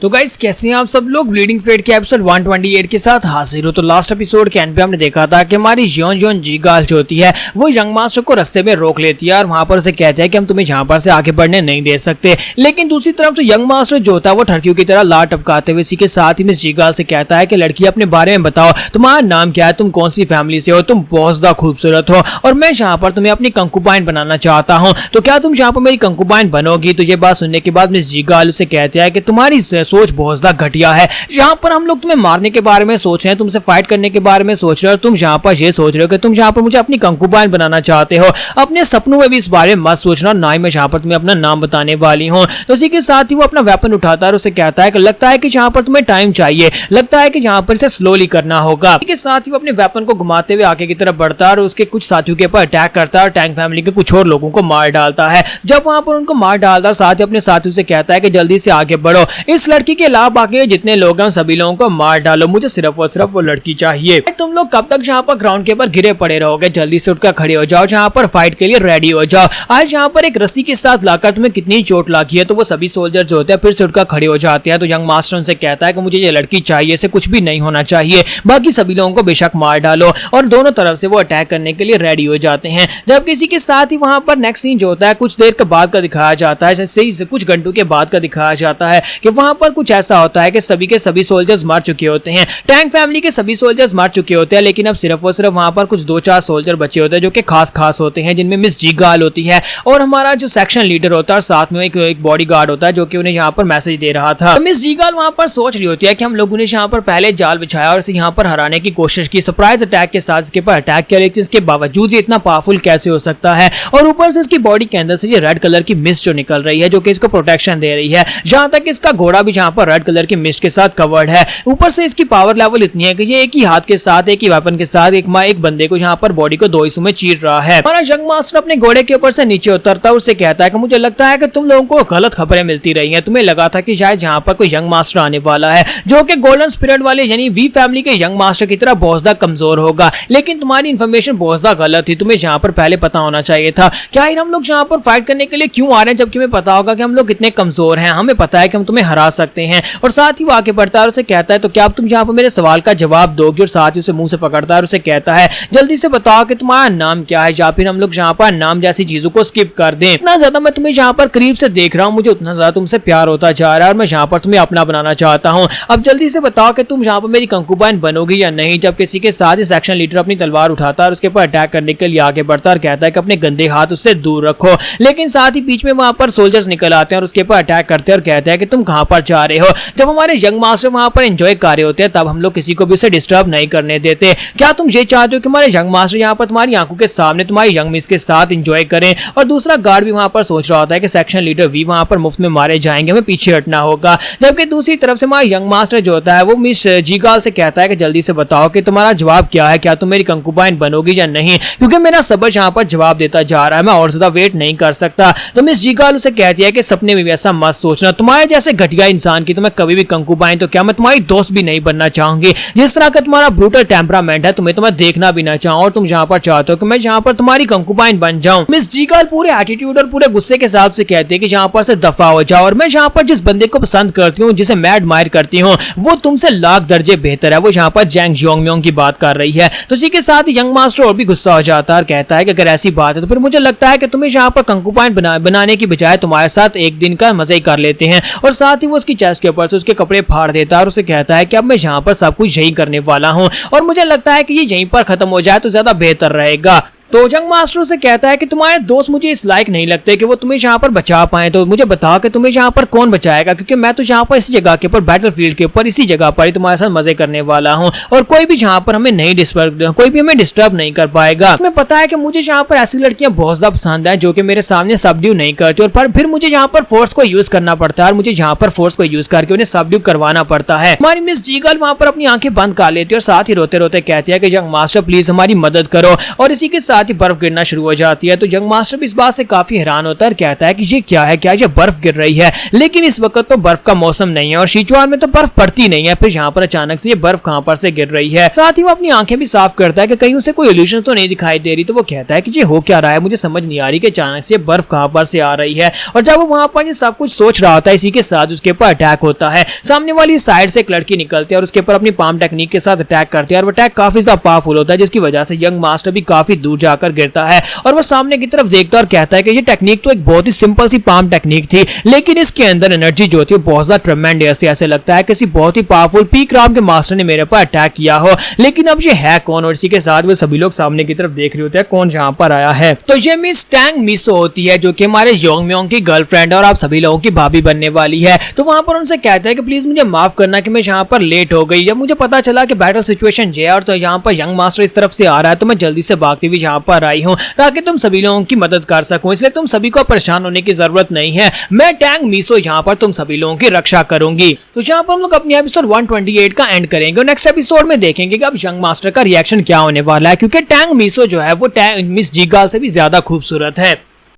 तो गाइस कैसे हैं आप सब लोग। ब्लीडिंग फेट के एपिसोड 128 के साथ हाजिर हो। तो लास्ट एपिसोड के एंड पे हमने देखा था कि हमारी योन जी गर्ल जो होती है वो यंग मास्टर को रास्ते में रोक लेती है और वहां पर से कहते हैं कि हम तुम्हें यहाँ पर से आगे बढ़ने नहीं दे सकते। लेकिन दूसरी तरफ से यंग मास्टर जो होता है वो ठरकियों की तरह लार टपकाते हुए इसी के साथ ही मिस जी गर्ल से कहता है कि लड़की अपने बारे में बताओ, तुम्हारा नाम क्या है, तुम कौन सी फैमिली से हो, तुम बहुत ज्यादा खूबसूरत हो और मैं यहाँ पर तुम्हें अपनी कंकुबाइन बनाना चाहता हूँ, तो क्या तुम यहाँ पर मेरी कंकुबाइन बनोगी। तो ये बात सुनने के बाद मिस जी गर्ल उसे कहते हैं कि तुम्हारी सोच बहुत ज्यादा घटिया है। यहाँ पर हम लोग तुम्हें मारने के बारे में सोच रहे हैं, तुमसे फाइट करने के बारे में सोच रहे हो, तुम यहाँ पर ये सोच रहे हो कि तुम यहाँ पर मुझे अपनी कंकुबाइन बनाना चाहते हो। अपने सपनों में भी इस बारे में मत सोचना, ना ही मैं यहाँ पर तुम्हें अपना नाम बताने वाली हूँ। तो इसी के साथ ही वो अपना वेपन उठाता है और उसे कहता है कि लगता है कि यहाँ पर तुम्हें टाइम चाहिए, लगता है कि यहाँ पर इसे स्लोली करना होगा। इसी के साथ ही वो अपने वेपन को घुमाते हुए आगे की तरफ बढ़ता है और उसके कुछ साथियों के ऊपर अटैक करता है और टैंक फैमिली के कुछ और लोगों को मार डालता है। जब वहां पर उनको मार डालता है साथ ही अपने साथियों से कहता है कि जल्दी से आगे बढ़ो, इस लड़की के अलावा बाकी जितने लोग हैं सभी लोगों को मार डालो, मुझे सिर्फ और सिर्फ वो लड़की चाहिए। तुम लोग कब तक यहाँ पर ग्राउंड के ऊपर गिरे पड़े रहोगे, जल्दी से उठकर खड़े हो जाओ, जहाँ पर फाइट के लिए रेडी हो जाओ। आज यहाँ पर एक रस्सी के साथ लाकर तुम्हें कितनी चोट लगी है। तो वो सभी सोल्जर जो होते हैं फिर से उठकर खड़े हो जाते हैं। तो यंग मास्टर उनसे कहता है कि मुझे ये लड़की चाहिए, इसे कुछ भी नहीं होना चाहिए, बाकी सभी लोगों को बेशक मार डालो। और दोनों तरफ से वो अटैक करने के लिए रेडी हो जाते हैं। जब किसी के साथ ही वहां पर नेक्स्ट सीन जो होता है कुछ देर के बाद का दिखाया जाता है, जैसे कुछ घंटों के बाद का दिखाया जाता है कि वहां पर कुछ ऐसा होता है कि सभी के सभी सोल्जर्स मार चुके होते हैं, टैंक फैमिली के सभी सोल्जर्स मार चुके होते हैं, लेकिन अब सिर्फ और सिर्फ वहां पर कुछ 2-4 सोल्जर बचे होते हैं जो कि खास होते हैं, जिनमें मिस जी गर्ल होती है और हमारा जो सेक्शन लीडर होता है, साथ में एक बॉडी गार्ड होता है जो कि उन्हें यहाँ पर मैसेज दे रहा था। तो मिस जी गर्ल वहां पर सोच रही होती है कि हम लोगों ने यहाँ पर पहले जाल बिछाया और इसे यहाँ पर हराने की कोशिश की, सरप्राइज अटैक के साथ इसके पर अटैक किया, लेकिन इसके बावजूद ये इतना पावरफुल कैसे हो सकता है। और ऊपर से इसकी बॉडी के अंदर से ये रेड कलर की मिस्ट जो निकल रही है जो कि इसको प्रोटेक्शन दे रही है, जहां तक इसका घोड़ा भी जहां पर रेड कलर की मिस्ट के साथ कवर्ड है। ऊपर से इसकी पावर लेवल इतनी है कि ये एक ही हाथ के साथ एक ही वेपन के साथ एक बंदे को यहाँ पर बॉडी को 2 हिस्सों में चीर रहा है। हमारा यंग मास्टर अपने घोड़े के ऊपर से नीचे उतरता है, उससे कहता है कि मुझे लगता है कि तुम लोगों को गलत खबरें मिलती रही हैं, तुम्हें लगा था कि शायद यहाँ पर कोई यंग मास्टर आने वाला है जो कि गोल्डन स्पिरिट वाले यानी वी फैमिली के यंग मास्टर की तरह बहुत ज्यादा कमजोर होगा, लेकिन तुम्हारी इन्फॉर्मेशन बहुत ज्यादा गलत थी, तुम्हें यहाँ पर पहले पता होना चाहिए था। क्या हम लोग यहाँ पर फाइट करने के लिए क्यों आ रहे हैं जबकि हमें पता होगा कि हम लोग कितने कमजोर हैं, हमें पता है कि हम तुम्हें हरा सकते हैं। और साथ ही वो आगे बढ़ता है और उसे कहता है तो क्या तुम यहाँ पर मेरे सवाल का जवाब दोगे। और साथ ही उसे मुंह से पकड़ता है और उसे कहता है जल्दी से बताओ कि तुम्हारा नाम क्या है, या फिर हम लोग यहाँ पर नाम जैसी चीजों को स्किप कर दें। इतना ज्यादा मैं तुम्हें यहाँ पर करीब से देख रहा हूँ, मुझे उतना ज्यादा तुमसे प्यार होता जा रहा है और मैं यहाँ पर तुम्हें अपना बनाना चाहता हूँ। अब जल्दी से बताओ कि तुम यहाँ पर मेरी कंकुबाइन बनोगी या नहीं। जब किसी के साथ ही सेक्शन लीडर अपनी तलवार उठाता है और उसके ऊपर अटैक करने के लिए आगे बढ़ता है और कहता है कि अपने गंदे हाथ उससे दूर रखो, लेकिन साथ ही बीच में वहां पर सोल्जर्स निकल आते हैं और उसके ऊपर अटैक करते हैं और कहते हैं कि तुम कहां पर जा रहे हो। जब हमारे यंग मास्टर वहां पर एंजॉय कर रहे होते हैं तब हम लोग किसी को भी उसे डिस्टर्ब नहीं करने देते। क्या तुम ये चाहते हो कि हमारे यंग मास्टर यहाँ पर तुम्हारी आंखों के सामने तुम्हारी यंग मिस के साथ एंजॉय करें। और दूसरा गार्ड भी वहां पर सोच रहा होता है कि सेक्शन लीडर वी वहां पर मुफ्त में मारे जाएंगे, हमें पीछे हटना होगा। जबकि दूसरी तरफ से हमारा यंग मास्टर जो होता है वो मिस जी गर्ल से कहता है कि जल्दी से बताओ कि तुम्हारा जवाब क्या है, क्या तुम मेरी कंकुबाइन बनोगी या नहीं, क्योंकि मेरा सबर यहाँ पर जवाब देता जा रहा है, मैं और ज्यादा वेट नहीं कर सकता। तो मिस जी गर्ल उसे कहती है कि सपने में भी ऐसा मत सोचना, तुम्हारे जैसे घटिया इंसान की तो मैं कभी भी कंकुबाइन, तो क्या मैं तुम्हारी दोस्त भी नहीं बनना चाहूंगी। जिस तरह का तुम्हारा ब्रूटल टेम्परामेंट है तुम्हें तो मैं देखना भी ना चाहूं और तुम यहाँ पर चाहते हो कि मैं यहाँ पर तुम्हारी कंकुबाइन बन जाऊं। मिस जी गर्ल पूरे एटीट्यूड और पूरे गुस्से के साथ से कहती है कि यहाँ पर से दफा हो जाओ और मैं यहाँ पर जिस बंदे को पसंद करती हूँ, जिसे मैं एडमायर करती हूँ, वो तुमसे लाख दर्जे बेहतर है। वो यहाँ पर जैंग जियोंगम्योंग की बात कर रही है। तो इसी के साथ ही यंग मास्टर और भी गुस्सा हो जाता है और कहता है कि अगर ऐसी बात है तो फिर मुझे लगता है कि तुम्हें यहाँ पर कंकुबाइन बनाने की बजाय तुम्हारे साथ एक दिन का मजे ही कर लेते हैं। और साथ ही वो उसकी चेस्ट के ऊपर से उसके कपड़े फाड़ देता है और उसे कहता है कि अब मैं यहाँ पर सब कुछ यही करने वाला हूँ और मुझे लगता है कि ये यहीं पर खत्म हो जाए तो ज्यादा बेहतर रहेगा। तो यंग मास्टर से कहता है कि तुम्हारे दोस्त मुझे इस लायक नहीं लगते कि वो तुम्हें यहाँ पर बचा पाए, तो मुझे बताओ कि तुम्हें यहाँ पर कौन बचाएगा, क्योंकि मैं तो यहाँ पर इसी जगह के ऊपर बैटलफील्ड के ऊपर इसी जगह पर ही तुम्हारे साथ मजे करने वाला हूँ और कोई भी यहाँ पर हमें डिस्टर्ब नहीं कर पाएगा। तुम्हें पता है कि मुझे यहाँ पर ऐसी लड़कियां बहुत ज्यादा पसंद है जो कि मेरे सामने सबड्यू नहीं करती और फिर मुझे यहाँ पर फोर्स को यूज करना पड़ता है और मुझे यहाँ पर फोर्स को यूज करके उन्हें सबड्यू करवाना पड़ता है। हमारी मिस जी गर्ल वहां पर अपनी आंखें बंद कर लेती है और साथ ही रोते रोते कहती है कि यंग मास्टर प्लीज हमारी मदद करो। और इसी के साथ ही बर्फ गिरना शुरू हो जाती है। तो यंग मास्टर भी इस बात से काफी हैरान होता है और कहता है कि ये क्या है, क्या ये बर्फ गिर रही है। लेकिन इस वक्त तो बर्फ का मौसम नहीं है और सिचुआन में तो बर्फ पड़ती नहीं है। फिर यहाँ पर अचानक से ये बर्फ कहाँ पर से गिर रही है। साथ ही वो अपनी आंखें भी साफ करता है कि कहीं उसे कोई इल्यूजन तो नहीं दिखाई दे रही। तो वो कहता है कि ये हो क्या रहा है, मुझे समझ नहीं आ रही कि अचानक से बर्फ कहाँ पर से आ रही है। और जब वो वहां पर ये सब कुछ सोच रहा होता है, इसी के साथ उसके ऊपर अटैक होता है। सामने वाली साइड से एक लड़की निकलती है और उसके ऊपर अपनी पाम टेक्निक के साथ अटैक करती है और वो अटैक काफी ज्यादा पावरफुल होता है, जिसकी वजह से यंग मास्टर भी काफी दूर जाकर गिरता है। और वो सामने की तरफ देखता है और कहता है कि ये टेक्निक तो एक बहुत ही सिंपल सी पाम टेक्निक थी, लेकिन इसके अंदर एनर्जी जो थी बहुत ज्यादा ट्रेमेंडस थी। ऐसे लगता है किसी बहुत ही पावरफुल पीक राम के मास्टर ने मेरे पर अटैक किया हो। लेकिन अब ये है कौन? और इसी के साथ वो सभी लोग सामने की तरफ देख रहे होते हैं कौन यहाँ पर आया है। तो ये मिस टैंग मिसो होती है जो कि हमारे योंग म्योंग की गर्लफ्रेंड और आप सभी लोगों की भाभी बनने वाली है। तो वहां पर उनसे कहता है कि प्लीज मुझे माफ करना कि मैं यहाँ पर लेट हो गई। जब मुझे पता चला कि बैटल सिचुएशन ये है और तो यहाँ पर यंग मास्टर इस तरफ से आ रहा है, तो मैं जल्दी से भागती हुई यहाँ पर आई हूँ ताकि तुम सभी लोगों की मदद कर सकूं। इसलिए तुम सभी को परेशान होने की जरूरत नहीं है। मैं टैंग मिसो यहाँ पर तुम सभी लोगों की रक्षा करूंगी। तो यहाँ पर हम लोग अपनी एपिसोड 128 का एंड करेंगे और नेक्स्ट एपिसोड में देखेंगे कि अब यंग मास्टर का रिएक्शन क्या होने वाला है, क्योंकि टैंग मिसो जो है वो मिस जीगाल से भी ज्यादा खूबसूरत है।